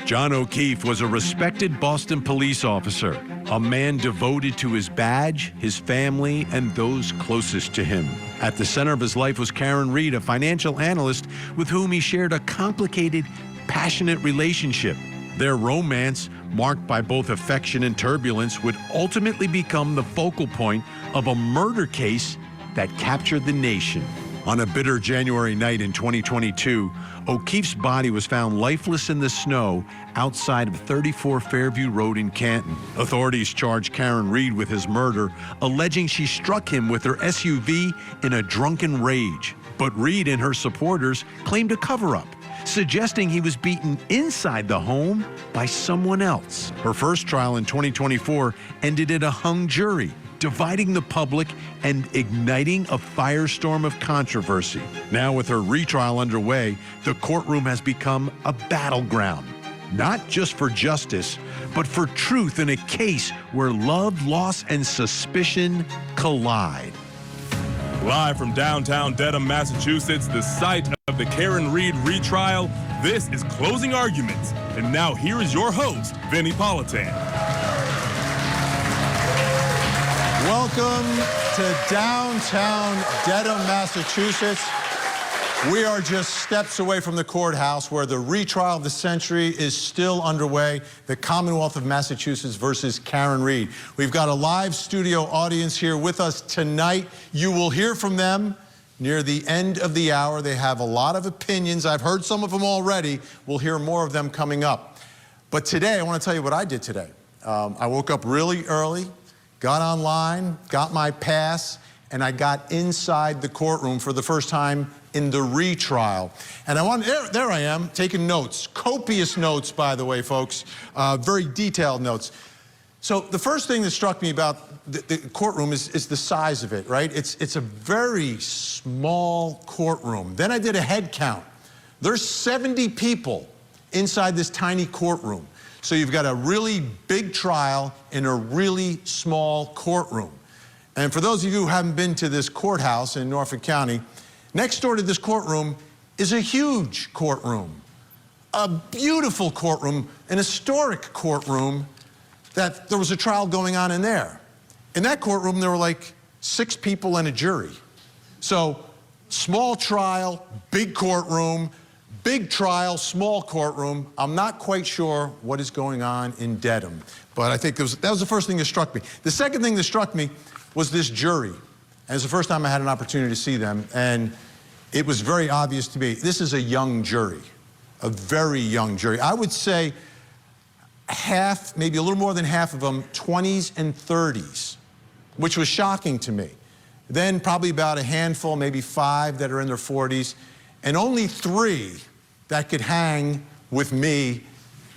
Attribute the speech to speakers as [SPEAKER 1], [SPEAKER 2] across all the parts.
[SPEAKER 1] John O'Keefe was a respected Boston police officer, a man devoted to his badge, his family, and those closest to him. At the center of his life was Karen Reed, a financial analyst with whom he shared a complicated, passionate relationship. Their romance, marked by both affection and turbulence, would ultimately become the focal point of a murder case that captured the nation. On a bitter January night in 2022, O'Keefe's body was found lifeless in the snow outside of 34 Fairview Road in Canton. Authorities charged Karen Reed with his murder, alleging she struck him with her SUV in a drunken rage. But Reed and her supporters claimed a cover-up, suggesting he was beaten inside the home by someone else. Her first trial in 2024 ended in a hung jury, dividing the public and igniting a firestorm of controversy. Now, with her retrial underway, the courtroom has become a battleground, not just for justice, but for truth in a case where love, loss, and suspicion collide.
[SPEAKER 2] Live from downtown Dedham, Massachusetts, the site of the Karen Reed retrial, this is Closing Arguments. And now here is your host, Vinnie Politan.
[SPEAKER 3] Welcome to downtown Dedham, Massachusetts. We are just steps away from the courthouse where the retrial of the century is still underway, the Commonwealth of Massachusetts versus Karen Reed. We've got a live studio audience here with us tonight. You will hear from them near the end of the hour. They have a lot of opinions. I've heard some of them already. We'll hear more of them coming up. But today, I want to tell you what I did today. I woke up really early, got online, got my pass, and I got inside the courtroom for the first time in the retrial. And there I am, taking notes. Copious notes, by the way, folks. Very detailed notes. So the first thing that struck me about the courtroom is the size of it, right? It's a very small courtroom. Then I did a head count. There's 70 people inside this tiny courtroom. So you've got a really big trial in a really small courtroom. And for those of you who haven't been to this courthouse in Norfolk County, next door to this courtroom is a huge courtroom, a beautiful courtroom, an historic courtroom that there was a trial going on in there. In that courtroom, there were like 6 people and a jury. So small trial, big courtroom, big trial, small courtroom. I'm not quite sure what is going on in Dedham, but I think that was the first thing that struck me. The second thing that struck me was this jury. And it was the first time I had an opportunity to see them, and it was very obvious to me, this is a young jury, a very young jury. I would say half, maybe a little more than half of them, 20s and 30s, which was shocking to me. Then probably about a handful, maybe 5 that are in their 40s, and only 3 that could hang with me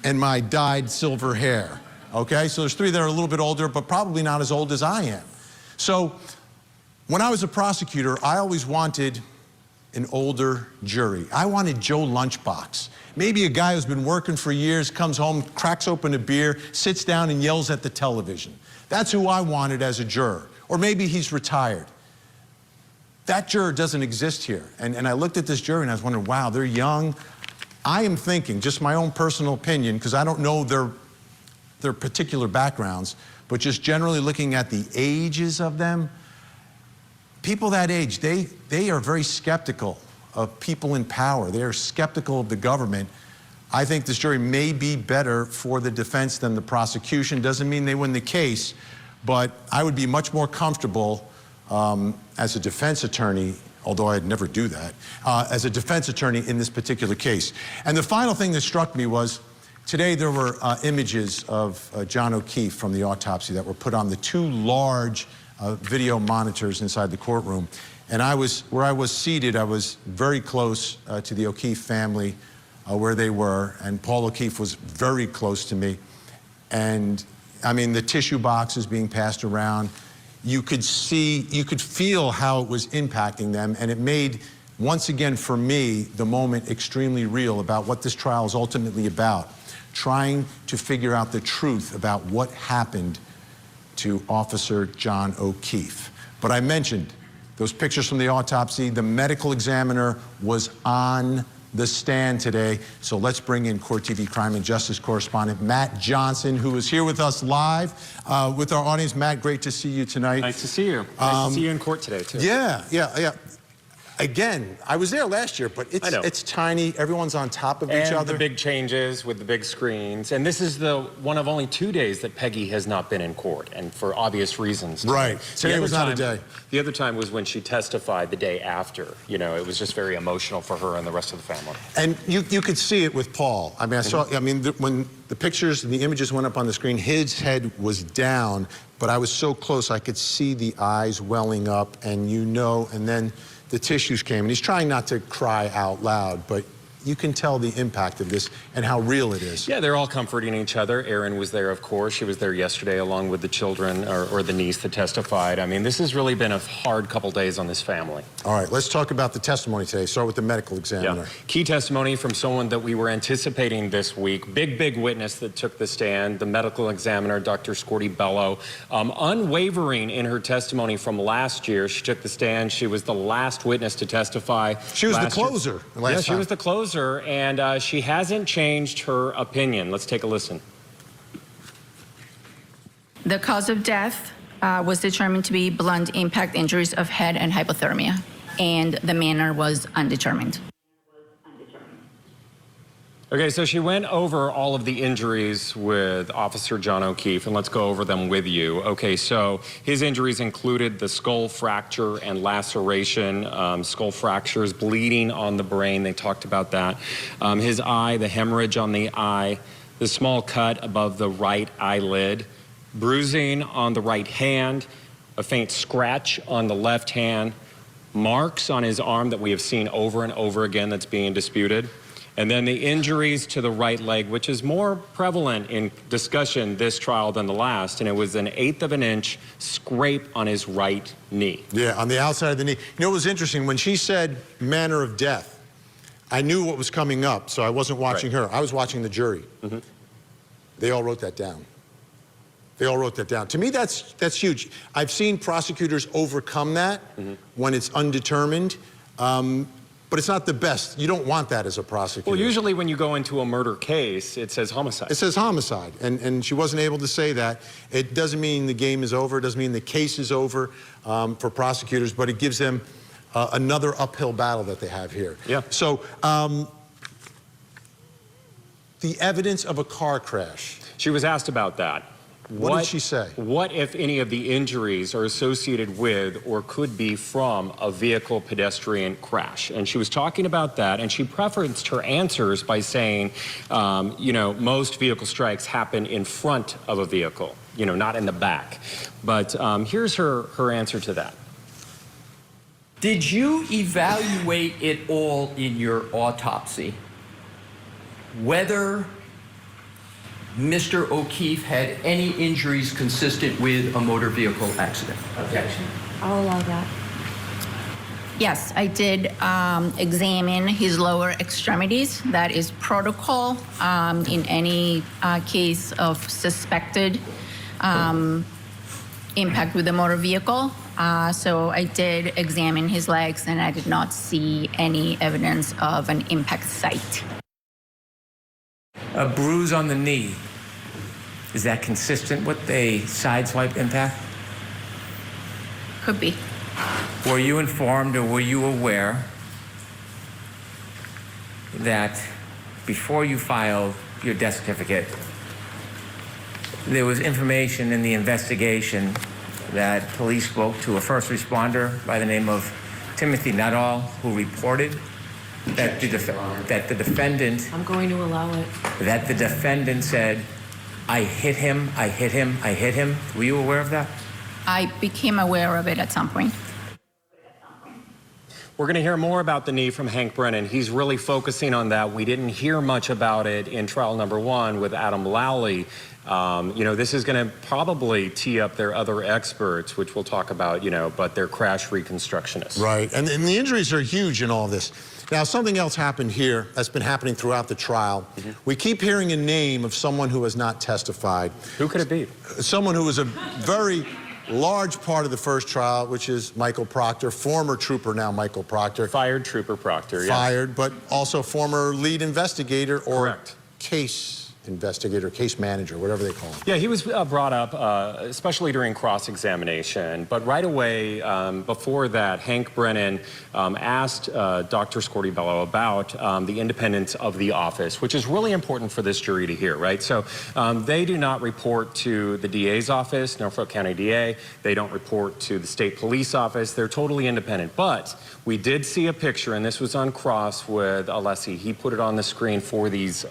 [SPEAKER 3] and my dyed silver hair, okay? So there's 3 that are a little bit older, but probably not as old as I am. So when I was a prosecutor, I always wanted an older jury. I wanted Joe Lunchbox. Maybe a guy who's been working for years, comes home, cracks open a beer, sits down and yells at the television. That's who I wanted as a juror. Or maybe he's retired. That juror doesn't exist here. And I looked at this jury and I was wondering, wow, they're young. I am thinking, just my own personal opinion, because I don't know their particular backgrounds, but just generally looking at the ages of them, people that age, they are very skeptical of people in power. They are skeptical of the government. I think this jury may be better for the defense than the prosecution. Doesn't mean they win the case, but I would be much more comfortable as a defense attorney, although I'd never do that, as a defense attorney in this particular case. And the final thing that struck me was, today there were images of John O'Keefe from the autopsy that were put on the 2 large video monitors inside the courtroom. And where I was seated, I was very close to the O'Keefe family where they were, and Paul O'Keefe was very close to me. And I mean, the tissue boxes being passed around, you could feel how it was impacting them, and it made, once again for me, the moment extremely real about what this trial is ultimately about, trying to figure out the truth about what happened to Officer John O'Keefe. But I mentioned those pictures from the autopsy. The medical examiner was on the stand today. So let's bring in Court TV crime and justice correspondent Matt Johnson, who is here with us live with our audience. Matt, great to see you tonight.
[SPEAKER 4] Nice to see you. Nice to see you in court today, too.
[SPEAKER 3] Yeah. Again, I was there last year, but it's tiny. Everyone's on top of each other.
[SPEAKER 4] The big changes with the big screens. And this is the one of only 2 days that Peggy has not been in court, and for obvious reasons.
[SPEAKER 3] Right. Today was not a day.
[SPEAKER 4] The other time was when she testified the day after. You know, it was just very emotional for her and the rest of the family.
[SPEAKER 3] And you could see it with Paul. I mean, when the pictures and the images went up on the screen, his head was down, but I was so close I could see the eyes welling up, and and then the tissues came, and he's trying not to cry out loud, but you can tell the impact of this and how real it is.
[SPEAKER 4] Yeah, they're all comforting each other. Erin was there, of course. She was there yesterday along with the children or the niece that testified. I mean, this has really been a hard couple days on this family.
[SPEAKER 3] All right, let's talk about the testimony today. Start with the medical examiner.
[SPEAKER 4] Yeah. Key testimony from someone that we were anticipating this week. Big witness that took the stand, the medical examiner, Dr. Scorty Bello. Unwavering in her testimony from last year. She took the stand. She was the last witness to testify.
[SPEAKER 3] She was the closer last time.
[SPEAKER 4] She was the closer. And she hasn't changed her opinion. Let's take a listen.
[SPEAKER 5] The cause of death was determined to be blunt impact injuries of head and hypothermia, and the manner was undetermined.
[SPEAKER 4] Okay, so she went over all of the injuries with Officer John O'Keefe, and let's go over them with you. Okay, so his injuries included the skull fracture and laceration, skull fractures, bleeding on the brain. They talked about that. His eye, the hemorrhage on the eye, the small cut above the right eyelid, bruising on the right hand, a faint scratch on the left hand, marks on his arm that we have seen over and over again that's being disputed. And then the injuries to the right leg, which is more prevalent in discussion this trial than the last, and it was an 1/8 of an inch scrape on his right knee.
[SPEAKER 3] Yeah, on the outside of the knee. You know, it was interesting, when she said manner of death, I knew what was coming up, so I wasn't watching her. I was watching the jury. They all wrote that down. They all wrote that down. To me, that's huge. I've seen prosecutors overcome that when it's undetermined. But it's not the best. You don't want that as a prosecutor.
[SPEAKER 4] Well, usually when you go into a murder case, it says homicide.
[SPEAKER 3] It says homicide, and she wasn't able to say that. It doesn't mean the game is over. It doesn't mean the case is over for prosecutors, but it gives them another uphill battle that they have here.
[SPEAKER 4] Yeah.
[SPEAKER 3] So the evidence of a car crash.
[SPEAKER 4] She was asked about that.
[SPEAKER 3] What did she say?
[SPEAKER 4] What, if any, of the injuries are associated with or could be from a vehicle pedestrian crash? And she was talking about that, and she prefaced her answers by saying, you know, most vehicle strikes happen in front of a vehicle, you know, not in the back. But here's her answer to that.
[SPEAKER 6] Did you evaluate it all in your autopsy? Whether Mr. O'Keefe had any injuries consistent with a motor vehicle accident?
[SPEAKER 7] Objection. I'll allow that.
[SPEAKER 5] Yes, I did examine his lower extremities. That is protocol in any case of suspected impact with a motor vehicle. So I did examine his legs, and I did not see any evidence of an impact site.
[SPEAKER 8] A bruise on the knee, is that consistent with a sideswipe impact?
[SPEAKER 5] Could be.
[SPEAKER 8] Were you informed or were you aware that before you filed your death certificate, there was information in the investigation that police spoke to a first responder by the name of Timothy Nuttall, who reported that the defendant...
[SPEAKER 7] I'm going to allow it.
[SPEAKER 8] That the defendant said, I hit him, I hit him, I hit him. Were you aware of that?
[SPEAKER 5] I became aware of it at some point.
[SPEAKER 4] We're going to hear more about the knee from Hank Brennan. He's really focusing on that. We didn't hear much about it in trial number 1 with Adam Lowley. You know, this is going to probably tee up their other experts, which we'll talk about, you know, but they're crash reconstructionists.
[SPEAKER 3] Right, and the injuries are huge in all this. Now, something else happened here that's been happening throughout the trial. We keep hearing a name of someone who has not testified.
[SPEAKER 4] Who could it be?
[SPEAKER 3] Someone who was a very large part of the first trial, which is Michael Proctor, former trooper, now Michael Proctor.
[SPEAKER 4] Fired Trooper Proctor, yes.
[SPEAKER 3] Fired, but also former lead investigator or
[SPEAKER 4] Correct.
[SPEAKER 3] case investigator, case manager, whatever they call him.
[SPEAKER 4] Yeah, he was brought up, especially during cross-examination. But right away, before that, Hank Brennan asked Dr. Scortibello about the independence of the office, which is really important for this jury to hear, right? So they do not report to the DA's office, Norfolk County DA. They don't report to the state police office. They're totally independent. But we did see a picture, and this was on cross with Alessi. He put it on the screen for these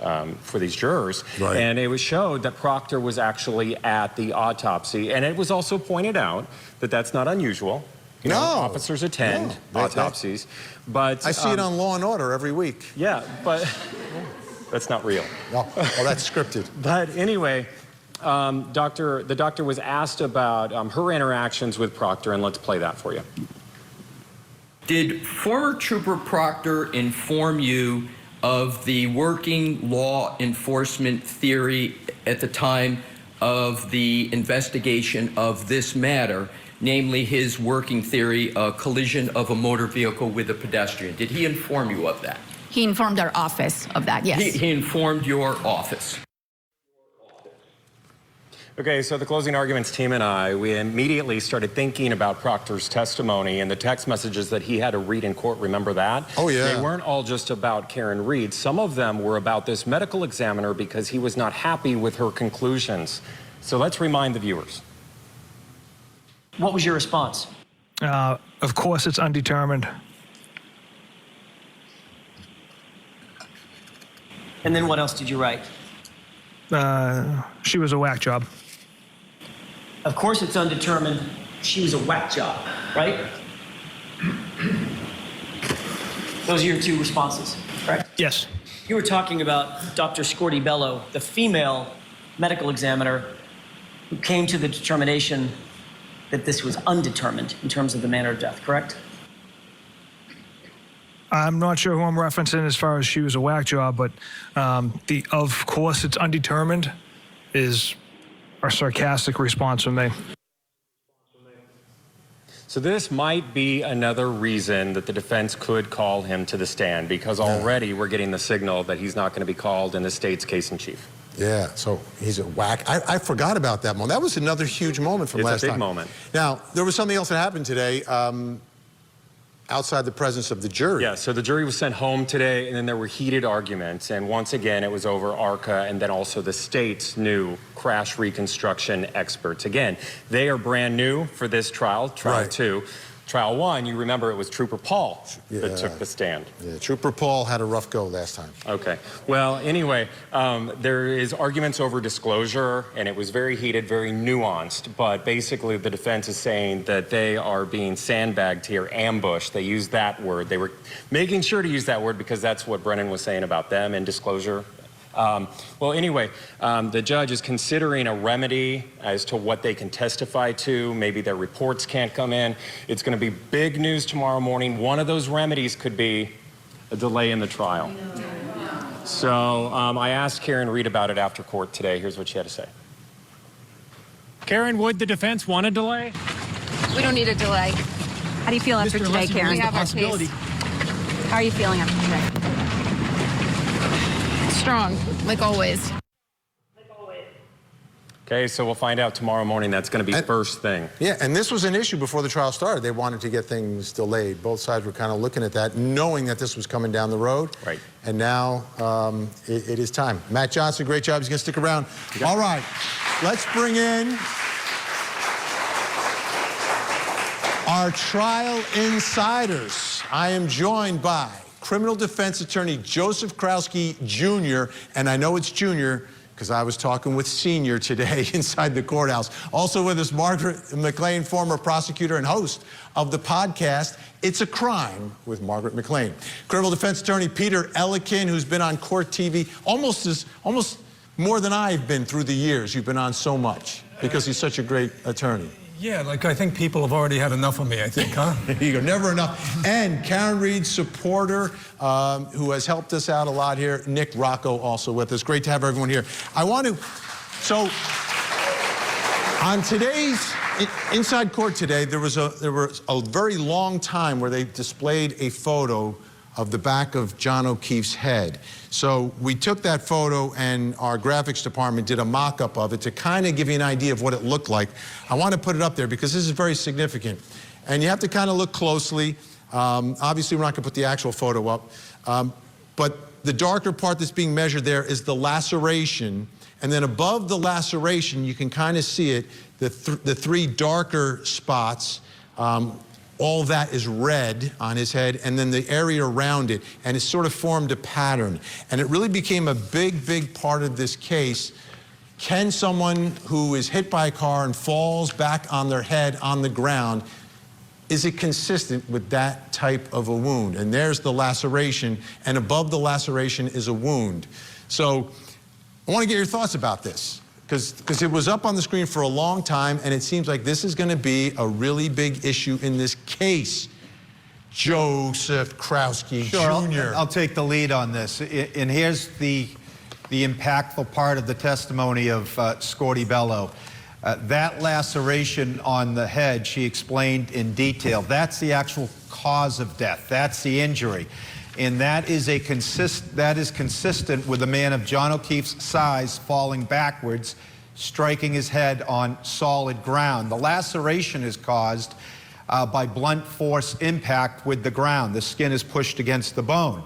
[SPEAKER 4] jurors.
[SPEAKER 3] Right.
[SPEAKER 4] And it was showed that Proctor was actually at the autopsy. And it was also pointed out that that's not unusual. You know, officers attend autopsies. But
[SPEAKER 3] I see it on Law and Order every week.
[SPEAKER 4] Yeah, but that's not real.
[SPEAKER 3] No, well, that's scripted.
[SPEAKER 4] But anyway, the doctor was asked about her interactions with Proctor, and let's play that for you.
[SPEAKER 6] Did former Trooper Proctor inform you of the working law enforcement theory at the time of the investigation of this matter, namely his working theory, a collision of a motor vehicle with a pedestrian? Did he inform you of that?
[SPEAKER 5] He informed our office of that, yes.
[SPEAKER 6] He informed your office.
[SPEAKER 4] Okay, so the closing arguments team and I, we immediately started thinking about Proctor's testimony and the text messages that he had to read in court. Remember that?
[SPEAKER 3] Oh, yeah.
[SPEAKER 4] They weren't all just about Karen Reed. Some of them were about this medical examiner because he was not happy with her conclusions. So let's remind the viewers.
[SPEAKER 9] What was your response?
[SPEAKER 10] Of course, it's undetermined.
[SPEAKER 9] And then what else did you write?
[SPEAKER 10] She was a whack job.
[SPEAKER 9] Of course it's undetermined. She was a whack job, right? Those are your two responses, correct?
[SPEAKER 10] Yes.
[SPEAKER 9] You were talking about Dr. Scortibello, the female medical examiner who came to the determination that this was undetermined in terms of the manner of death, correct?
[SPEAKER 10] I'm not sure who I'm referencing as far as she was a whack job, but the of course it's undetermined is a sarcastic response from me.
[SPEAKER 4] So this might be another reason that the defense could call him to the stand, because already we're getting the signal that he's not going to be called in the state's case in chief.
[SPEAKER 3] Yeah, so he's a whack. I forgot about that moment. That was another huge moment from last time.
[SPEAKER 4] It's a big moment.
[SPEAKER 3] Now, there was something else that happened today. Outside the presence of the jury.
[SPEAKER 4] Yeah, so the jury was sent home today, and then there were heated arguments. And once again, it was over ARCA and then also the state's new crash reconstruction experts. Again, they are brand new for this trial, trial 2. Trial 1, you remember it was Trooper Paul that took the stand.
[SPEAKER 3] Yeah, Trooper Paul had a rough go last time.
[SPEAKER 4] Okay. Well, anyway, there is arguments over disclosure, and it was very heated, very nuanced. But basically, the defense is saying that they are being sandbagged here, ambushed. They used that word. They were making sure to use that word because that's what Brennan was saying about them in disclosure. Well, anyway, the judge is considering a remedy as to what they can testify to. Maybe their reports can't come in. It's going to be big news tomorrow morning. One of those remedies could be a delay in the trial. So I asked Karen Reed about it after court today. Here's what she had to say.
[SPEAKER 11] Karen, would the defense want a delay?
[SPEAKER 12] We don't need a delay. How do you feel after today, Karen? We have our case. How are you feeling after today? Strong, like always.
[SPEAKER 4] Okay, so we'll find out tomorrow morning. That's going to be first thing.
[SPEAKER 3] Yeah, and this was an issue before the trial started. They wanted to get things delayed. Both sides were kind of looking at that, knowing that this was coming down the road.
[SPEAKER 4] Right.
[SPEAKER 3] And now it is time. Matt Johnson, great job. He's going to stick around. All right, let's bring in our trial insiders. I am joined by criminal defense attorney Joseph Krowski Jr., and I know it's Junior because I was talking with Senior today inside the courthouse. Also with us, Margaret McLean, former prosecutor and host of the podcast, It's a Crime with Margaret McLean. Criminal defense attorney Peter Ellikin, who's been on court TV almost more than I've been through the years. You've been on so much because he's such a great attorney.
[SPEAKER 13] Yeah, like I think people have already had enough of me, I think, huh?
[SPEAKER 3] There you go, never enough. And Karen Reed, supporter, who has helped us out a lot here. Nick Rocco also with us. Great to have everyone here. I want to, so On today's inside court today, there was a very long time where they displayed a photo of the back of John O'Keefe's head. So we took that photo and our graphics department did a mock-up of it to kind of give you an idea of what it looked like. I want to put it up there because this is very significant. And you have to kind of look closely. Obviously, we're not going to put the actual photo up. But the darker part that's being measured there is the laceration. And then above the laceration, you can kind of see it, the three darker spots, all that is red on his head, and then the area around it, and it sort of formed a pattern. And it really became a big, big part of this case. Can someone who is hit by a car and falls back on their head on the ground, is it consistent with that type of a wound? And there's the laceration, and above the laceration is a wound. So I want to get your thoughts about this, because it was up on the screen for a long time, and it seems like this is going to be a really big issue in this case. Joseph Krowski Jr.
[SPEAKER 14] I'll take the lead on this. And here's the impactful part of the testimony of Scorty Bello. That laceration on the head, she explained in detail, that's the actual cause of death. That's the injury. And that is consistent with a man of John O'Keefe's size falling backwards, striking his head on solid ground. The laceration is caused by blunt force impact with the ground. The skin is pushed against the bone.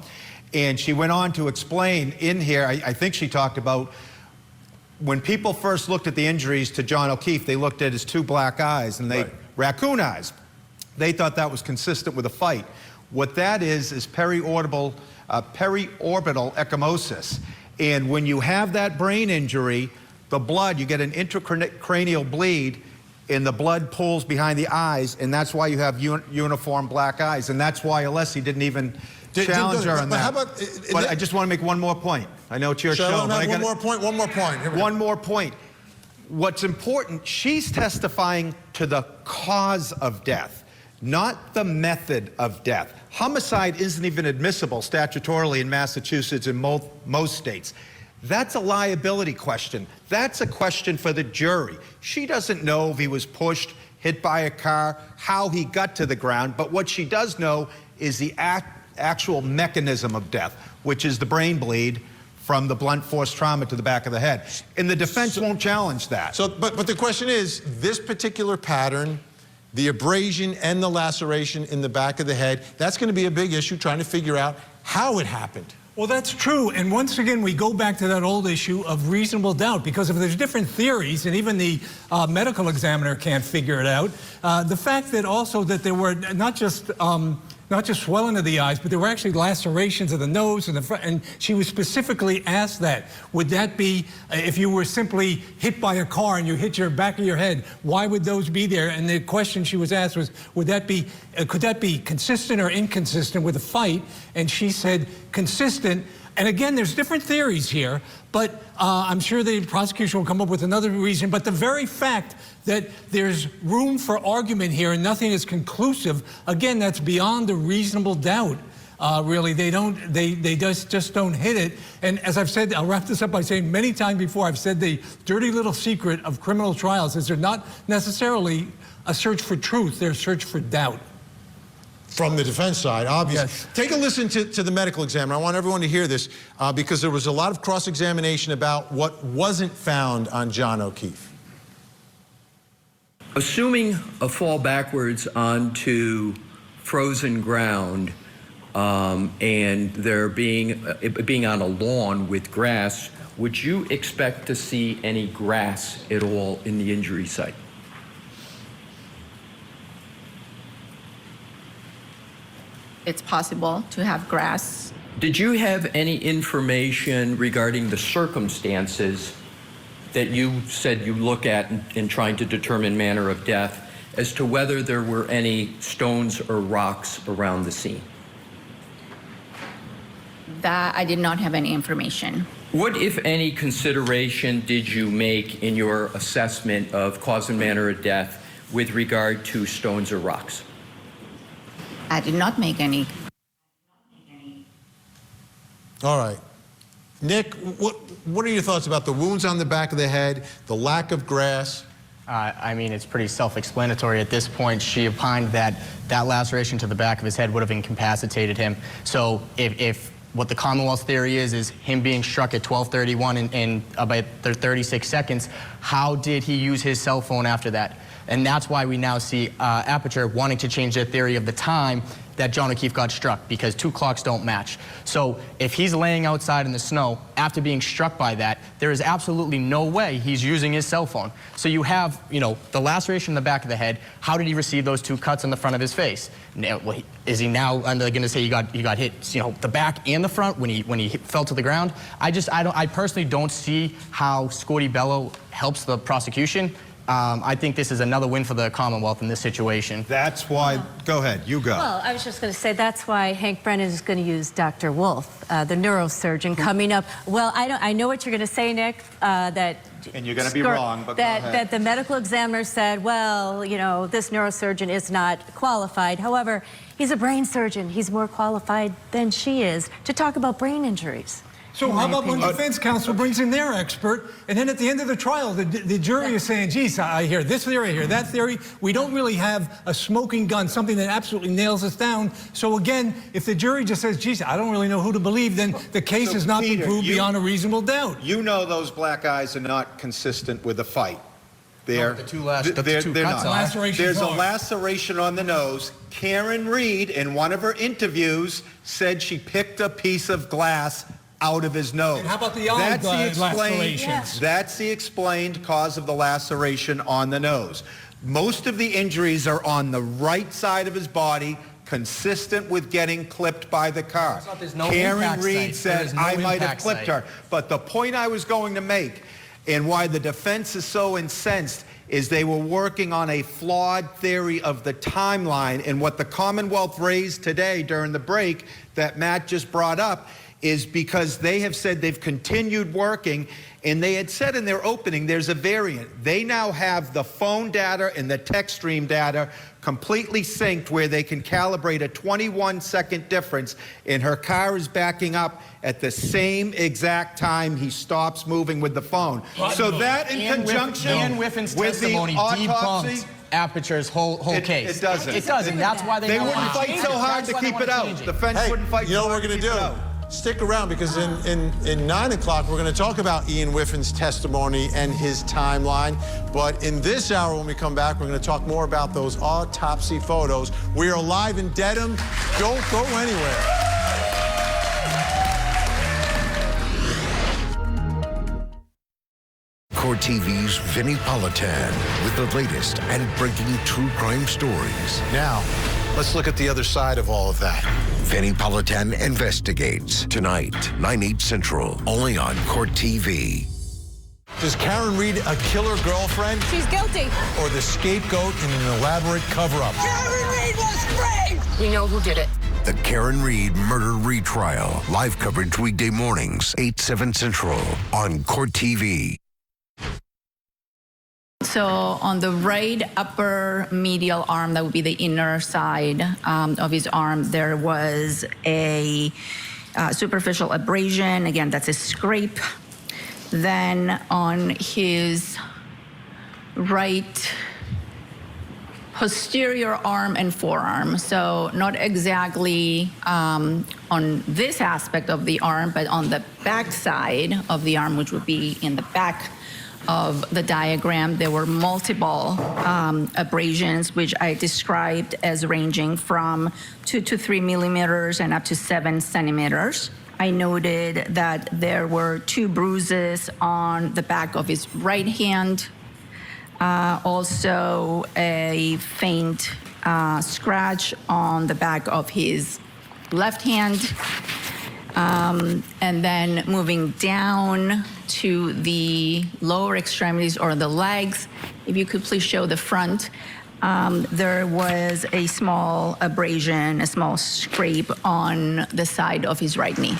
[SPEAKER 14] And she went on to explain in here, I think she talked about when people first looked at the injuries to John O'Keefe, they looked at his two black eyes and raccoon eyes. They thought that was consistent with a fight. What that is periorbital ecchymosis. And when you have that brain injury, the blood, you get an intracranial bleed, and the blood pulls behind the eyes, and that's why you have uniform black eyes. And that's why Alessi didn't even challenge her on that. But I just want to make one more point. I know it's your show.
[SPEAKER 3] One more point.
[SPEAKER 14] One more point. What's important, she's testifying to the cause of death, not the method of death. Homicide isn't even admissible statutorily in Massachusetts and most states. That's a liability question. That's a question for the jury. She doesn't know if he was pushed, hit by a car, how he got to the ground, but what she does know is the actual mechanism of death, which is the brain bleed from the blunt force trauma to the back of the head. And the defense won't challenge that.
[SPEAKER 3] But the question is, this particular pattern, the abrasion and the laceration in the back of the head, that's going to be a big issue, trying to figure out how it happened.
[SPEAKER 13] Well, that's true. And once again, we go back to that old issue of reasonable doubt, because if there's different theories, and even the medical examiner can't figure it out, the fact that also that there were not just swelling of the eyes, but there were actually lacerations of the nose and the front, and she was specifically asked that. Would that be, if you were simply hit by a car and you hit your back of your head, why would those be there? And the question she was asked was, would that be, could that be consistent or inconsistent with a fight? And she said consistent. And again, there's different theories here, but I'm sure the prosecution will come up with another reason. But the very fact that there's room for argument here and nothing is conclusive, again, that's beyond a reasonable doubt. Really, they just don't hit it. And as I've said, I'll wrap this up by saying many times before, I've said the dirty little secret of criminal trials is they're not necessarily a search for truth, they're a search for doubt.
[SPEAKER 3] From the defense side, obviously. Yes. Take a listen to the medical examiner. I want everyone to hear this because there was a lot of cross-examination about what wasn't found on John O'Keefe.
[SPEAKER 6] Assuming a fall backwards onto frozen ground and there being on a lawn with grass, would you expect to see any grass at all in the injury site?
[SPEAKER 5] It's possible to have grass.
[SPEAKER 6] Did you have any information regarding the circumstances that you said you look at in trying to determine manner of death as to whether there were any stones or rocks around the scene?
[SPEAKER 5] That I did not have any information.
[SPEAKER 6] What, if any, consideration did you make in your assessment of cause and manner of death with regard to stones or rocks?
[SPEAKER 5] I did not make any.
[SPEAKER 3] All right. Nick, what are your thoughts about the wounds on the back of the head, the lack of grass,
[SPEAKER 15] I mean, it's pretty self-explanatory at this point. She opined that that laceration to the back of his head would have incapacitated him. So if what the Commonwealth's theory is him being struck at 12:31 in about 36 seconds, how did he use his cell phone after that? And that's why we now see Aperture wanting to change their theory of the time that John O'Keefe got struck, because two clocks don't match. So if he's laying outside in the snow after being struck by that, there is absolutely no way he's using his cell phone. So you have, you know, the laceration in the back of the head. How did he receive those two cuts in the front of his face? Now, is he now going to say he got hit, you know, the back and the front when he fell to the ground? I personally don't see how Scorty Bello helps the prosecution. I think this is another win for the Commonwealth in this situation.
[SPEAKER 14] That's why, go ahead, you go.
[SPEAKER 7] Well, I was just going to say that's why Hank Brennan is going to use Dr. Wolf, the neurosurgeon, coming up. Well, I know what you're going to say, Nick, that...
[SPEAKER 14] And you're going to be wrong, but go ahead.
[SPEAKER 7] That the medical examiner said, well, you know, this neurosurgeon is not qualified. However, he's a brain surgeon. He's more qualified than she is to talk about brain injuries.
[SPEAKER 13] So how about when defense counsel brings in their expert, and then at the end of the trial, the jury is saying, geez, I hear this theory, I hear that theory. We don't really have a smoking gun, something that absolutely nails us down. So again, if the jury just says, geez, I don't really know who to believe, then the case has not been proved beyond a reasonable doubt.
[SPEAKER 14] You know those black eyes are not consistent with a fight. They're,
[SPEAKER 15] the two cuts
[SPEAKER 14] not. There's a laceration on the nose. Karen Reed, in one of her interviews, said she picked a piece of glass out of his nose.
[SPEAKER 13] And how about the eye lacerations?
[SPEAKER 14] That's the explained cause of the laceration on the nose. Most of the injuries are on the right side of his body, consistent with getting clipped by the car. Karen Reed said, I might have clipped her. But the point I was going to make, and why the defense is so incensed, is they were working on a flawed theory of the timeline. And what the Commonwealth raised today during the break that Matt just brought up is because they have said they've continued working, and they had said in their opening there's a variant. They now have the phone data and the text stream data completely synced, where they can calibrate a 21-second difference, and her car is backing up at the same exact time he stops moving with the phone. So that in conjunction with the autopsy,
[SPEAKER 15] Aperture's whole case.
[SPEAKER 14] It doesn't.
[SPEAKER 15] It doesn't. That's why they
[SPEAKER 14] wouldn't fight so hard to keep it out. The fence wouldn't fight so hard to keep it out.
[SPEAKER 3] Stick around, because in 9 o'clock, we're going to talk about Ian Whiffin's testimony and his timeline. But in this hour, when we come back, we're going to talk more about those autopsy photos. We are live in Dedham. Don't go anywhere.
[SPEAKER 16] Court TV's Vinnie Politan with the latest and breaking true crime stories.
[SPEAKER 3] Now, let's look at the other side of all of that.
[SPEAKER 16] Vinnie Politan Investigates, tonight, 9/8 Central, only on Court TV.
[SPEAKER 3] Is Karen Reed a killer girlfriend?
[SPEAKER 12] She's guilty.
[SPEAKER 3] Or the scapegoat in an elaborate cover-up?
[SPEAKER 12] Karen Reed was framed. We know who did it.
[SPEAKER 16] The Karen Reed Murder Retrial. Live coverage weekday mornings, 8, 7 Central, on Court TV.
[SPEAKER 5] So on the right upper medial arm, that would be the inner side of his arm, there was a superficial abrasion. Again, that's a scrape. Then on his right posterior arm and forearm, so not exactly on this aspect of the arm, but on the back side of the arm, which would be in the back of the diagram, there were multiple abrasions, which I described as ranging from 2 to 3 millimeters and up to 7 centimeters. I noted that there were 2 bruises on the back of his right hand, also a faint scratch on the back of his left hand. And then moving down to the lower extremities or the legs, if you could please show the front, there was a small abrasion, a small scrape on the side of his right knee.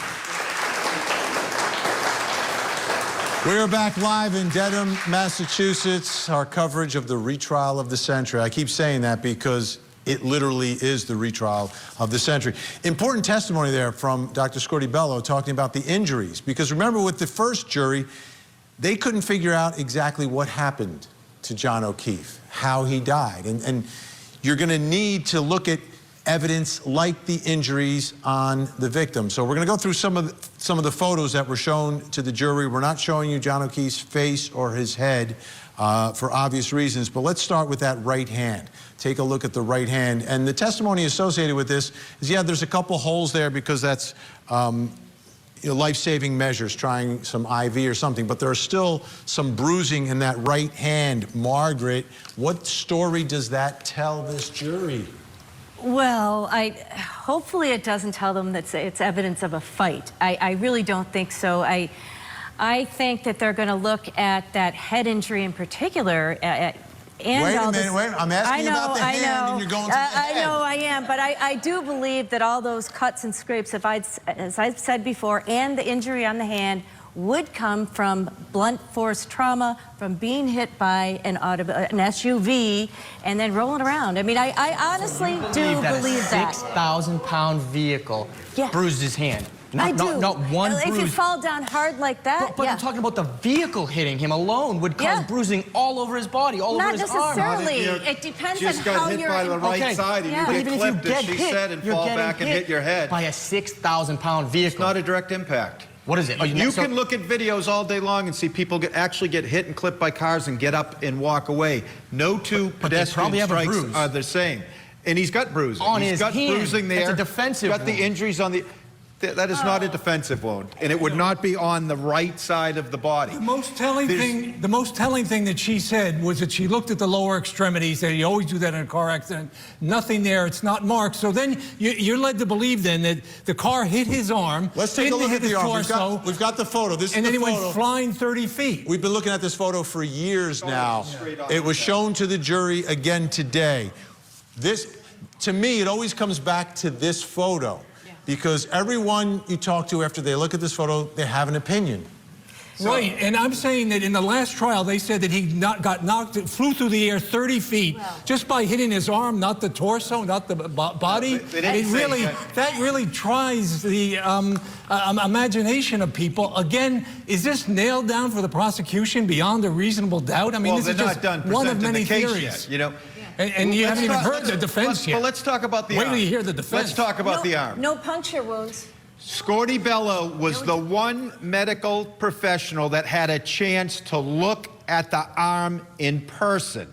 [SPEAKER 3] We are back live in Dedham, Massachusetts, our coverage of the retrial of the century. I keep saying that because it literally is the retrial of the century. Important testimony there from Dr. Scorty Bello talking about the injuries. Because remember, with the first jury, they couldn't figure out exactly what happened to John O'Keefe, how he died. And you're going to need to look at evidence like the injuries on the victim. So we're going to go through some of the photos that were shown to the jury. We're not showing you John O'Keefe's face or his head for obvious reasons, but let's start with that right hand. Take a look at the right hand. And the testimony associated with this is, yeah, there's a couple holes there because that's life-saving measures, trying some IV or something, but there's still some bruising in that right hand. Margaret, what story does that tell this jury?
[SPEAKER 7] Well, hopefully it doesn't tell them that it's evidence of a fight. I really don't think so. I think that they're going to look at that head injury in particular. And
[SPEAKER 3] wait a minute, wait. I'm asking you about the hand, and you're going to the head.
[SPEAKER 7] I know, I am, but I do believe that all those cuts and scrapes, as I've said before, and the injury on the hand would come from blunt force trauma, from being hit by an SUV and then rolling around. I mean, I honestly do believe that.
[SPEAKER 15] A 6,000-pound vehicle bruised his hand. Not one bruise.
[SPEAKER 7] If you fall down hard like that,
[SPEAKER 15] But I'm talking about the vehicle hitting him alone would cause bruising all over his body, all over his arm.
[SPEAKER 7] Not necessarily. It depends on how you're...
[SPEAKER 14] Just got hit by the right side and you get clipped, as she said, and fall back and hit your head.
[SPEAKER 15] By a 6,000-pound vehicle.
[SPEAKER 14] It's not a direct impact.
[SPEAKER 15] What is it?
[SPEAKER 14] You can look at videos all day long and see people actually get hit and clipped by cars and get up and walk away. No two pedestrian strikes are the same. And he's got bruising. He's got bruising there.
[SPEAKER 15] It's a defensive
[SPEAKER 14] wound. Got the injuries on the... That is not a defensive wound, and it would not be on the right side of the body.
[SPEAKER 13] The most telling thing that she said was that she looked at the lower extremities. That you always do that in a car accident. Nothing there. It's not marked. So then you're led to believe then that the car hit his arm.
[SPEAKER 3] Let's take a look at the arm. We've got the photo. This is the photo.
[SPEAKER 13] And then he went flying 30 feet.
[SPEAKER 3] We've been looking at this photo for years now. It was shown to the jury again today. This, to me, it always comes back to this photo. Because everyone you talk to after they look at this photo, they have an opinion.
[SPEAKER 13] Right, and I'm saying that in the last trial, they said that he flew through the air 30 feet just by hitting his arm, not the torso, not the body. That really tries the imagination of people. Again, is this nailed down for the prosecution beyond a reasonable doubt? I mean, this is just one of many theories.
[SPEAKER 14] Yet,
[SPEAKER 13] And you haven't even heard the defense yet.
[SPEAKER 14] Well, let's talk about the arm.
[SPEAKER 13] Wait till you hear the defense.
[SPEAKER 14] Let's talk about the arm.
[SPEAKER 7] No puncture wounds.
[SPEAKER 14] Scorty Bello was the one medical professional that had a chance to look at the arm in person.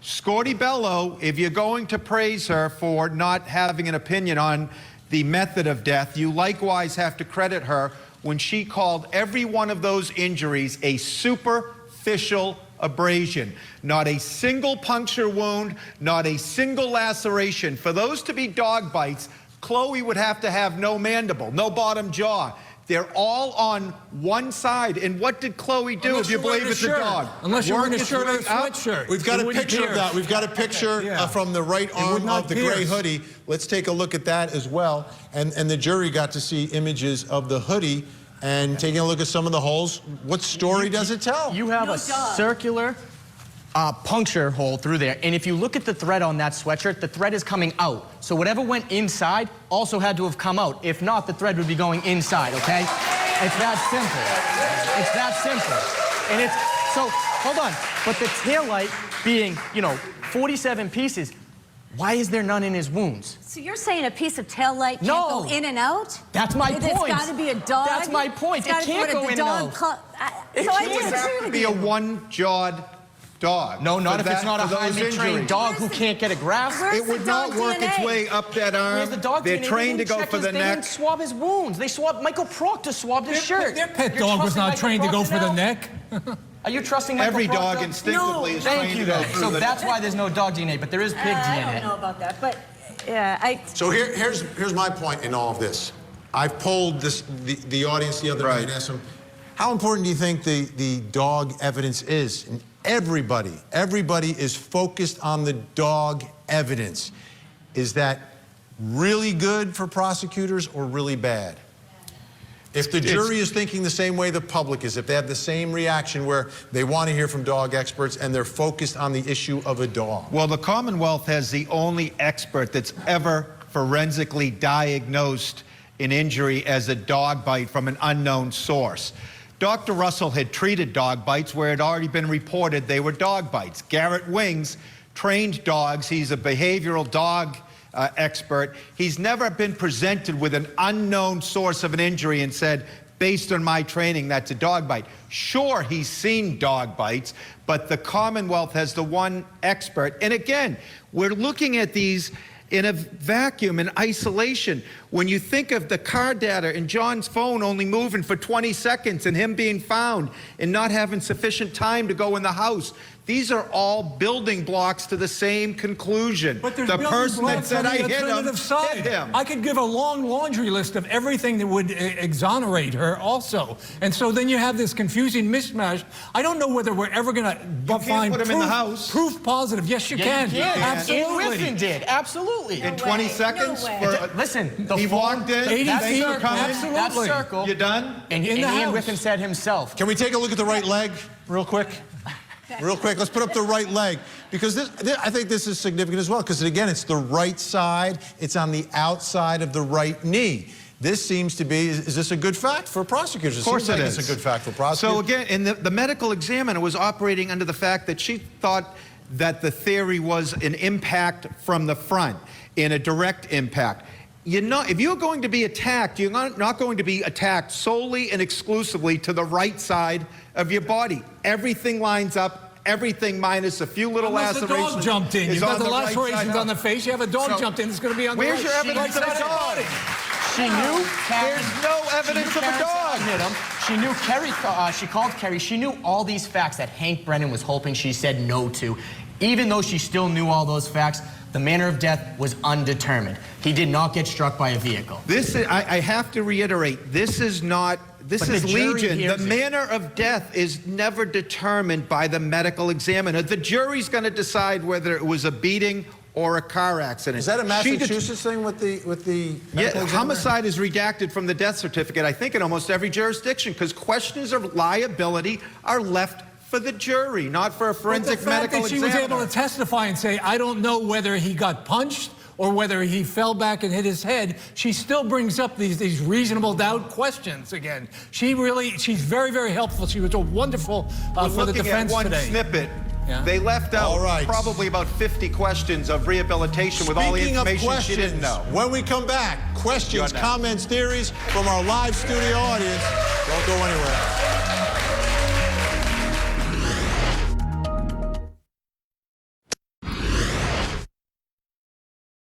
[SPEAKER 14] Scorty Bello, if you're going to praise her for not having an opinion on the method of death, you likewise have to credit her when she called every one of those injuries a superficial abrasion. Not a single puncture wound, not a single laceration. For those to be dog bites, Chloe would have to have no mandible, no bottom jaw. They're all on one side. And what did Chloe do, if you believe it's a dog?
[SPEAKER 13] Unless you're wearing a shirt or a sweatshirt.
[SPEAKER 3] We've got a picture of that. We've got a picture from the right arm of the gray hoodie. Let's take a look at that as well. And the jury got to see images of the hoodie and taking a look at some of the holes. What story does it tell?
[SPEAKER 15] You have a circular puncture hole through there, and if you look at the thread on that sweatshirt, the thread is coming out. So whatever went inside also had to have come out. If not, the thread would be going inside, okay? It's that simple. It's that simple. And it's, so, hold on. But the taillight being, 47 pieces, why is there none in his wounds?
[SPEAKER 7] So you're saying a piece of taillight can't go in and out?
[SPEAKER 15] That's my point.
[SPEAKER 7] It's got to be a dog?
[SPEAKER 15] That's my point. It can't go in and out.
[SPEAKER 14] It can't be a one-jawed dog.
[SPEAKER 15] No, not if it's not a highly trained dog who can't get a grasp.
[SPEAKER 14] It would not work its way up that arm.
[SPEAKER 15] Where's the dog
[SPEAKER 14] They're
[SPEAKER 15] DNA?
[SPEAKER 14] trained to go for the
[SPEAKER 15] They
[SPEAKER 14] neck.
[SPEAKER 15] didn't swab his wounds. They swabbed, Michael Proctor swabbed his shirt.
[SPEAKER 13] Their pet dog was not trained to go for the neck.
[SPEAKER 15] Are you trusting Michael
[SPEAKER 14] Every
[SPEAKER 15] Proctor?
[SPEAKER 14] dog instinctively is trained to go through
[SPEAKER 15] So
[SPEAKER 14] the
[SPEAKER 15] that's why there's no dog DNA, but there is pig DNA.
[SPEAKER 7] I don't know about that, but
[SPEAKER 3] So here's my point in all of this. I've polled the audience the other night and asked them, how important do you think the dog evidence is? And everybody is focused on the dog evidence. Is that really good for prosecutors or really bad? If the jury is thinking the same way the public is, if they have the same reaction where they want to hear from dog experts and they're focused on the issue of a dog.
[SPEAKER 14] Well, the Commonwealth has the only expert that's ever forensically diagnosed an injury as a dog bite from an unknown source. Dr. Russell had treated dog bites where it had already been reported they were dog bites. Garrett Wings trained dogs. He's a behavioral dog expert. He's never been presented with an unknown source of an injury and said, based on my training, that's a dog bite. Sure, he's seen dog bites, but the Commonwealth has the one expert. And again, we're looking at these in a vacuum, in isolation. When you think of the car data and John's phone only moving for 20 seconds and him being found and not having sufficient time to go in the house, these are all building blocks to the same conclusion.
[SPEAKER 13] But there's
[SPEAKER 14] the
[SPEAKER 13] building
[SPEAKER 14] person that
[SPEAKER 13] blocks
[SPEAKER 14] said
[SPEAKER 13] on
[SPEAKER 14] I
[SPEAKER 13] the
[SPEAKER 14] hit
[SPEAKER 13] alternative side.
[SPEAKER 14] him.
[SPEAKER 13] I could give a long laundry list of everything that would exonerate her also. And so then you have this confusing mismatch. I don't know whether we're ever going to find
[SPEAKER 14] put him in the house.
[SPEAKER 13] proof positive. Yes, you can. Absolutely.
[SPEAKER 15] Griffin did. Absolutely.
[SPEAKER 14] In 20 seconds?
[SPEAKER 15] Listen,
[SPEAKER 14] He walked in.
[SPEAKER 13] 80
[SPEAKER 14] thanks
[SPEAKER 13] feet,
[SPEAKER 14] for coming.
[SPEAKER 13] absolutely.
[SPEAKER 15] that circle.
[SPEAKER 14] You done?
[SPEAKER 15] And
[SPEAKER 13] In the
[SPEAKER 15] Ian
[SPEAKER 13] house.
[SPEAKER 15] Griffin said himself.
[SPEAKER 3] Can we take a look at the right leg real quick? Real quick, let's put up the right leg, because I think this is significant as well, because again, it's the right side, it's on the outside of the right knee. This seems to be, is this a good fact for prosecutors?
[SPEAKER 14] Of course
[SPEAKER 3] it seems like
[SPEAKER 14] is.
[SPEAKER 3] It's a good fact for prosecutors.
[SPEAKER 14] So again, and the medical examiner was operating under the fact that she thought that the theory was an impact from the front, in a direct impact. If you're going to be attacked, you're not going to be attacked solely and exclusively to the right side of your body. Everything lines up, everything minus a few little lacerations.
[SPEAKER 13] Unless a dog jumped in. You've got the lacerations
[SPEAKER 14] right
[SPEAKER 13] on the face. You have a dog jumped in. It's going to be on the
[SPEAKER 14] where's
[SPEAKER 13] right.
[SPEAKER 14] your evidence of a dog?
[SPEAKER 15] She knew
[SPEAKER 14] There's no evidence of a dog.
[SPEAKER 15] Hit him. She knew she called Kerry. She knew all these facts that Hank Brennan was hoping she said no to. Even though she still knew all those facts, the manner of death was undetermined. He did not get struck by a vehicle.
[SPEAKER 14] This is, I have to reiterate, this is not, this is Legion. The manner of death is never determined by the medical examiner. The jury's going to decide whether it was a beating or a car accident.
[SPEAKER 3] Is that a Massachusetts thing with the medical examiner?
[SPEAKER 14] Homicide is redacted from the death certificate, I think, in almost every jurisdiction, because questions of liability are left for the jury, not for a forensic medical examiner.
[SPEAKER 13] The fact that she was able to testify and say, I don't know whether he got punched or whether he fell back and hit his head, she still brings up these reasonable doubt questions again. She's very, very helpful. She was a wonderful for the defense
[SPEAKER 14] today.
[SPEAKER 13] today.
[SPEAKER 14] Snippet. Yeah. They left out probably about 50 questions of rehabilitation with all the information she didn't know.
[SPEAKER 3] When we come back, questions, comments, theories from our live studio audience. Don't go anywhere.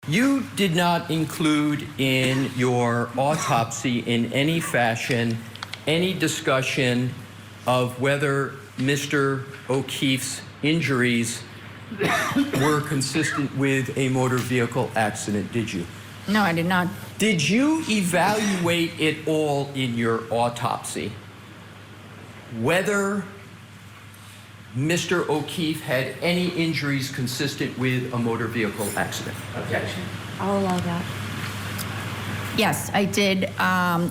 [SPEAKER 6] You did not include in your autopsy in any fashion any discussion of whether Mr. O'Keefe's injuries were consistent with a motor vehicle accident, did you?
[SPEAKER 5] No, I did not.
[SPEAKER 6] Did you evaluate it all in your autopsy whether Mr. O'Keefe had any injuries consistent with a motor vehicle accident?
[SPEAKER 7] Objection. I'll allow that.
[SPEAKER 5] Yes, I did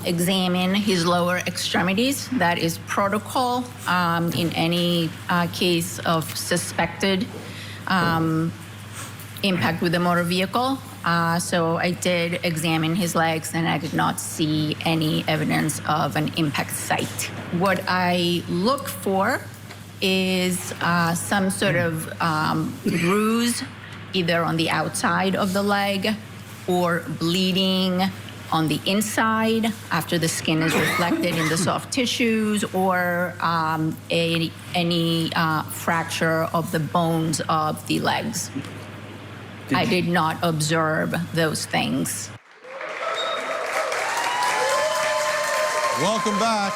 [SPEAKER 5] examine his lower extremities. That is protocol in any case of suspected impact with a motor vehicle. So I did examine his legs, and I did not see any evidence of an impact site. What I look for is some sort of bruise, either on the outside of the leg or bleeding on the inside after the skin is reflected in the soft tissues, or any fracture of the bones of the legs. I did not observe those things.
[SPEAKER 3] Welcome back.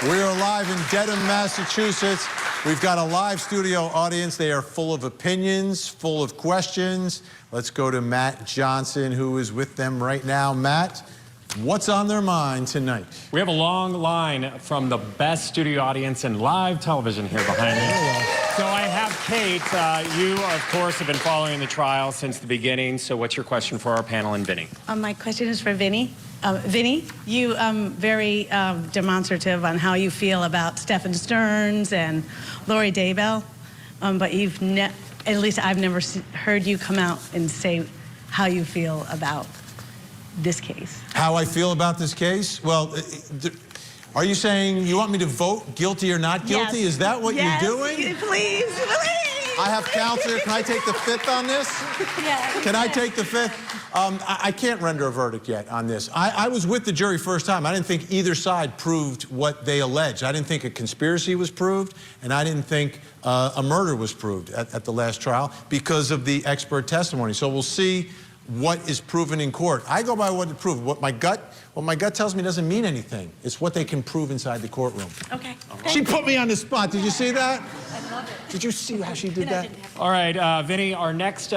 [SPEAKER 3] We are live in Dedham, Massachusetts. We've got a live studio audience. They are full of opinions, full of questions. Let's go to Matt Johnson, who is with them right now. Matt, what's on their mind tonight?
[SPEAKER 4] We have a long line from the best studio audience in live television here behind me. So I have Kate. You, of course, have been following the trial since the beginning. So what's your question for our panel and Vinnie?
[SPEAKER 17] My question is for Vinnie. Vinnie, you very demonstrative on how you feel about Stephen Stearns and Lori Daybell, but you've at least I've never heard you come out and say how you feel about this case.
[SPEAKER 3] How I feel about this case? Well, Are you saying you want me to vote guilty or not guilty?
[SPEAKER 17] Yes.
[SPEAKER 3] Is that what
[SPEAKER 17] Yes,
[SPEAKER 3] you're doing?
[SPEAKER 17] Please.
[SPEAKER 3] I have counselor. Can I take the fifth on this?
[SPEAKER 17] Yes.
[SPEAKER 3] Can I take the fifth? I can't render a verdict yet on this. I was with the jury first time. I didn't think either side proved what they alleged. I didn't think a conspiracy was proved, and I didn't think a murder was proved at the last trial because of the expert testimony. So we'll see what is proven in court. I go by what it proved. What my gut tells me doesn't mean anything. It's what they can prove inside the courtroom.
[SPEAKER 17] Okay.
[SPEAKER 3] She put me on the spot. Did you see that?
[SPEAKER 7] I love it.
[SPEAKER 3] Did you see how she did that?
[SPEAKER 4] All right, Vinnie, our next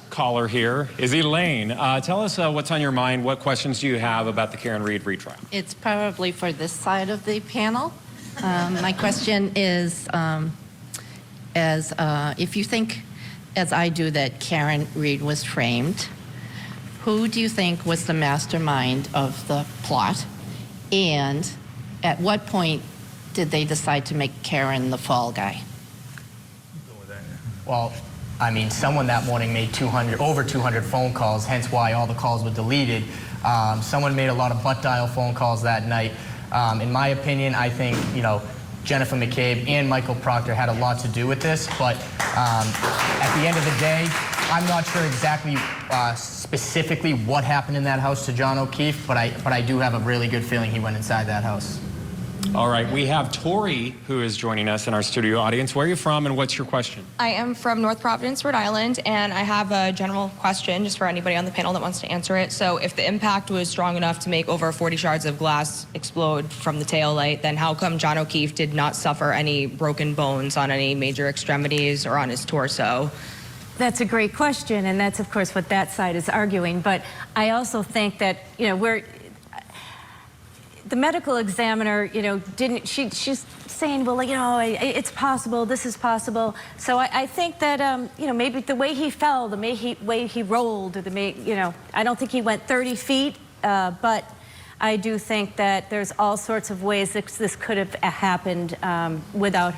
[SPEAKER 4] caller here is Elaine. Tell us what's on your mind. What questions do you have about the Karen Read retrial?
[SPEAKER 18] It's probably for this side of the panel. My question is, if you think, as I do, that Karen Read was framed, who do you think was the mastermind of the plot? And at what point did they decide to make Karen the fall guy?
[SPEAKER 15] Well, I mean, someone that morning made over 200 phone calls, hence why all the calls were deleted. Someone made a lot of butt dial phone calls that night. In my opinion, I think, Jennifer McCabe and Michael Proctor had a lot to do with this, but at the end of the day, I'm not sure exactly specifically what happened in that house to John O'Keefe, but I do have a really good feeling he went inside that house.
[SPEAKER 4] All right, we have Tori, who is joining us in our studio audience. Where are you from, and what's your question?
[SPEAKER 19] I am from North Providence, Rhode Island, and I have a general question just for anybody on the panel that wants to answer it. So if the impact was strong enough to make over 40 shards of glass explode from the tail light, then how come John O'Keefe did not suffer any broken bones on any major extremities or on his torso?
[SPEAKER 7] That's a great question, and that's, of course, what that side is arguing. But I also think that, the medical examiner, she's saying, well, it's possible, this is possible. So I think that, maybe the way he fell, the way he rolled, I don't think he went 30 feet, but I do think that there's all sorts of ways that this could have happened without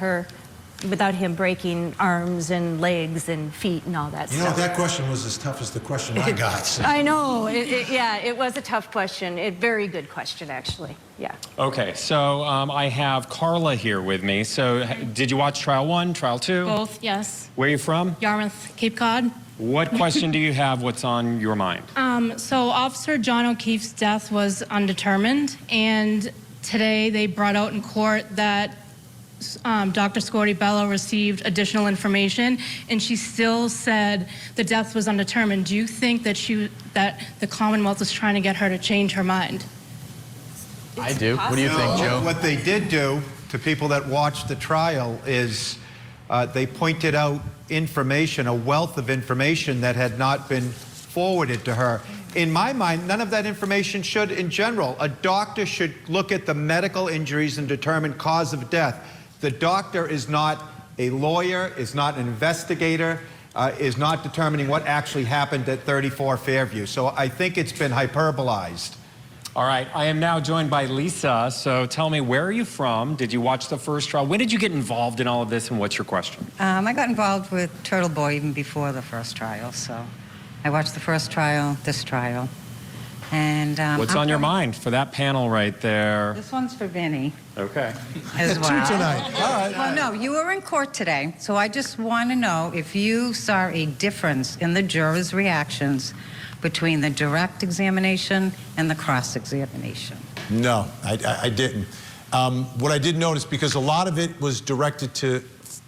[SPEAKER 7] him breaking arms and legs and feet and all that stuff.
[SPEAKER 3] That question was as tough as the question I got. So.
[SPEAKER 7] I know. It was a tough question. A very good question, actually. Yeah.
[SPEAKER 4] Okay, so I have Carla here with me. So did you watch Trial 1, Trial 2?
[SPEAKER 20] Both, yes.
[SPEAKER 4] Where are you from?
[SPEAKER 20] Yarmouth, Cape Cod.
[SPEAKER 4] What question do you have? What's on your mind?
[SPEAKER 20] So Officer John O'Keefe's death was undetermined, and today they brought out in court that Dr. Scorty Bello received additional information, and she still said the death was undetermined. Do you think that the Commonwealth is trying to get her to change her mind?
[SPEAKER 15] I do. What do you think, Joe?
[SPEAKER 14] What they did do to people that watched the trial is they pointed out information, a wealth of information that had not been forwarded to her. In my mind, none of that information should in general. A doctor should look at the medical injuries and determine cause of death. The doctor is not a lawyer, is not an investigator, is not determining what actually happened at 34 Fairview. So I think it's been hyperbolized.
[SPEAKER 4] All right, I am now joined by Lisa. So tell me, where are you from? Did you watch the first trial? When did you get involved in all of this, and what's your question?
[SPEAKER 21] I got involved with Turtle Boy even before the first trial, so I watched the first trial, this trial. And
[SPEAKER 4] what's on your mind for that panel right there?
[SPEAKER 21] This one's for Vinnie.
[SPEAKER 4] Okay.
[SPEAKER 21] As well.
[SPEAKER 3] Two tonight. All right.
[SPEAKER 21] Well, no, you were in court today, so I just want to know if you saw a difference in the jurors' reactions between the direct examination and the cross-examination.
[SPEAKER 3] No, I didn't. What I did notice, because a lot of it was directed to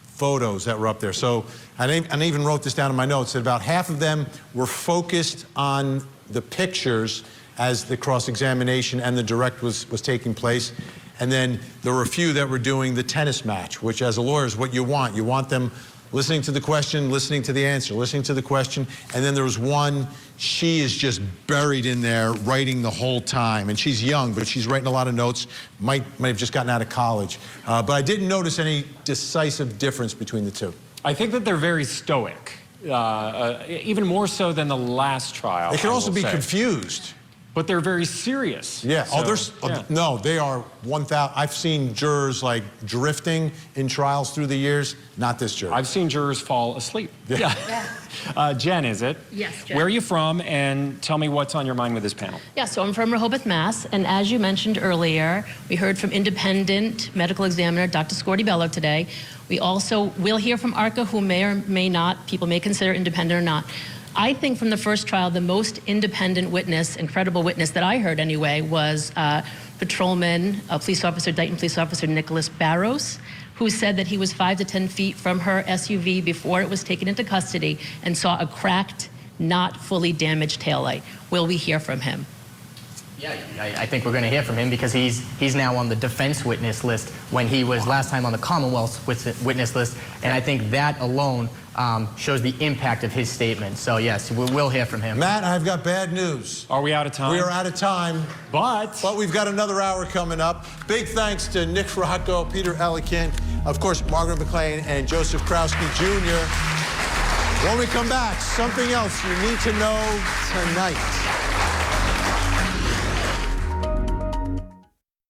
[SPEAKER 3] photos that were up there. So I even wrote this down in my notes, that about half of them were focused on the pictures as the cross-examination and the direct was taking place. And then there were a few that were doing the tennis match, which as a lawyer is what you want. You want them listening to the question, listening to the answer, listening to the question. And then there was one, she is just buried in there writing the whole time. And she's young, but she's writing a lot of notes, might have just gotten out of college. But I didn't notice any decisive difference between the two.
[SPEAKER 4] I think that they're very stoic. Even more so than the last trial.
[SPEAKER 3] They could also be confused.
[SPEAKER 4] But they're very serious.
[SPEAKER 3] Yeah.
[SPEAKER 4] So,
[SPEAKER 3] No, they are 1,000. I've seen jurors like drifting in trials through the years. Not this juror.
[SPEAKER 4] I've seen jurors fall asleep. Yeah. Jen, is it?
[SPEAKER 1] Yes, Jen.
[SPEAKER 4] Where are you from? And tell me what's on your mind with this panel.
[SPEAKER 1] Yeah, so I'm from Rehoboth, Mass. And as you mentioned earlier, we heard from independent medical examiner Dr. Scordi Bello today. We also will hear from ARCA, who may or may not, people may consider independent or not. I think from the first trial, the most independent witness, and credible witness that I heard anyway, was patrolman, police officer, Dayton police officer Nicholas Barros, who said that he was 5 to 10 feet from her SUV before it was taken into custody and saw a cracked, not fully damaged taillight. Will we hear from him?
[SPEAKER 15] Yeah, I think we're going to hear from him because he's now on the defense witness list when he was last time on the Commonwealth's witness list, and I think that alone shows the impact of his statement. So yes, we will hear from him.
[SPEAKER 3] Matt, I've got bad news.
[SPEAKER 4] Are we out of time?
[SPEAKER 3] We are out of time. But we've got another hour coming up. Big thanks to Nick Rocco, Peter Ellikin, of course, Margaret McLean, and Joseph Krowski Jr. When we come back, something else you need to know tonight.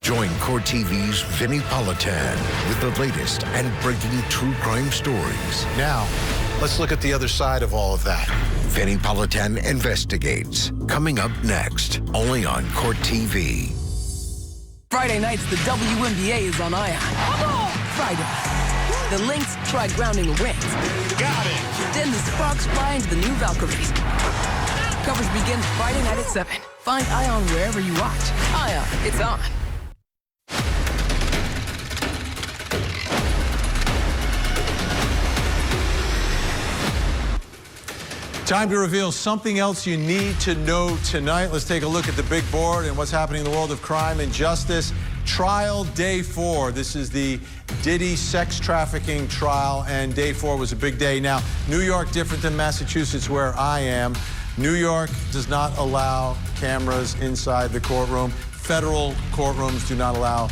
[SPEAKER 16] Join Court TV's Vinnie Politan with the latest and breaking true crime stories.
[SPEAKER 3] Now, let's look at the other side of all of that.
[SPEAKER 16] Vinnie Politan Investigates, coming up next, only on Court TV.
[SPEAKER 22] Friday nights, the WNBA is on Ion. Friday. The Lynx try grounding the Wings. Got it. Then the sparks fly into the new Valkyries. Coverage begins Friday night at 7. Find Ion wherever you watch. Ion, it's on.
[SPEAKER 3] Time to reveal something else you need to know tonight. Let's take a look at the big board and what's happening in the world of crime and justice. Trial day 4. This is the Diddy sex trafficking trial, and day 4 was a big day. Now, New York, different than Massachusetts, where I am. New York does not allow cameras inside the courtroom. Federal courtrooms do not allow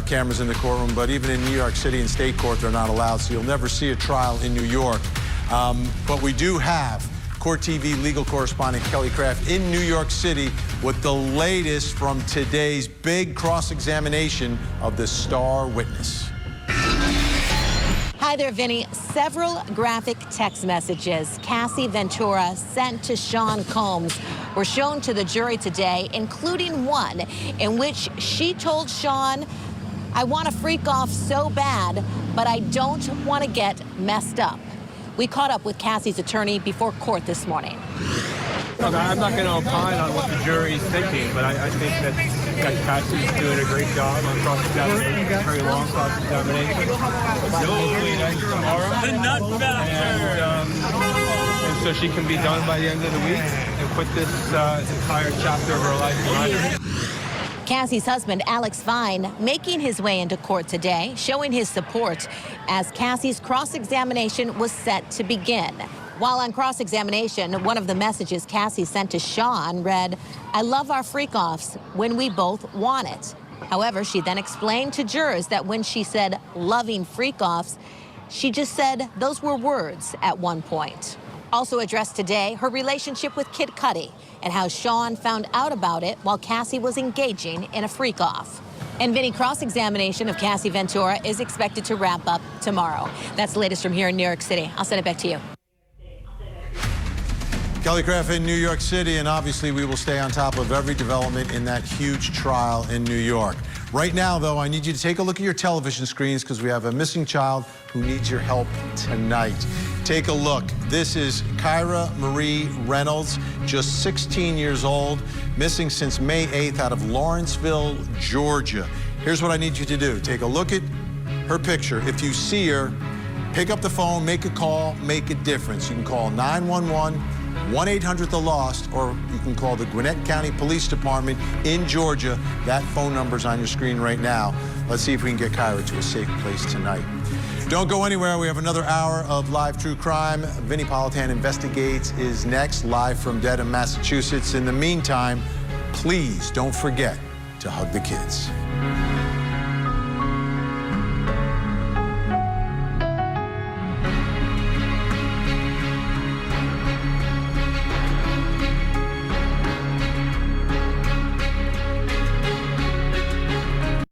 [SPEAKER 3] cameras in the courtroom, but even in New York City and state court, they're not allowed, so you'll never see a trial in New York. But we do have Court TV legal correspondent Kelly Craft in New York City with the latest from today's big cross-examination of the star witness.
[SPEAKER 23] Hi there, Vinny. Several graphic text messages Cassie Ventura sent to Sean Combs were shown to the jury today, including one in which she told Sean, "I want to freak off so bad, but I don't want to get messed up." We caught up with Cassie's attorney before court this morning.
[SPEAKER 24] Look, I'm not going to opine on what the jury's thinking, but I think that Cassie's doing a great job on cross-examination, very long cross-examination.
[SPEAKER 22] The nut factor!
[SPEAKER 24] And so she can be done by the end of the week and put this entire chapter of her life behind her.
[SPEAKER 23] Cassie's husband, Alex Vine, making his way into court today, showing his support as Cassie's cross-examination was set to begin. While on cross-examination, one of the messages Cassie sent to Sean read, "I love our freak-offs when we both want it." However, she then explained to jurors that when she said loving freak-offs, she just said those were words at one point. Also addressed today, her relationship with Kid Cudi and how Sean found out about it while Cassie was engaging in a freak-off. And Vinnie, cross-examination of Cassie Ventura is expected to wrap up tomorrow. That's the latest from here in New York City. I'll send it back to you.
[SPEAKER 3] Kelly Craft in New York City, and obviously we will stay on top of every development in that huge trial in New York. Right now, though, I need you to take a look at your television screens because we have a missing child who needs your help tonight. Take a look. This is Kyra Marie Reynolds, just 16 years old, missing since May 8th out of Lawrenceville, Georgia. Here's what I need you to do. Take a look at her picture. If you see her, pick up the phone, make a call, make a difference. You can call 911, 1-800-THE-LOST, or you can call the Gwinnett County Police Department in Georgia. That phone number's on your screen right now. Let's see if we can get Kyra to a safe place tonight. Don't go anywhere. We have another hour of live true crime. Vinnie Politan Investigates is next, live from Dedham, Massachusetts. In the meantime, please don't forget to hug the kids.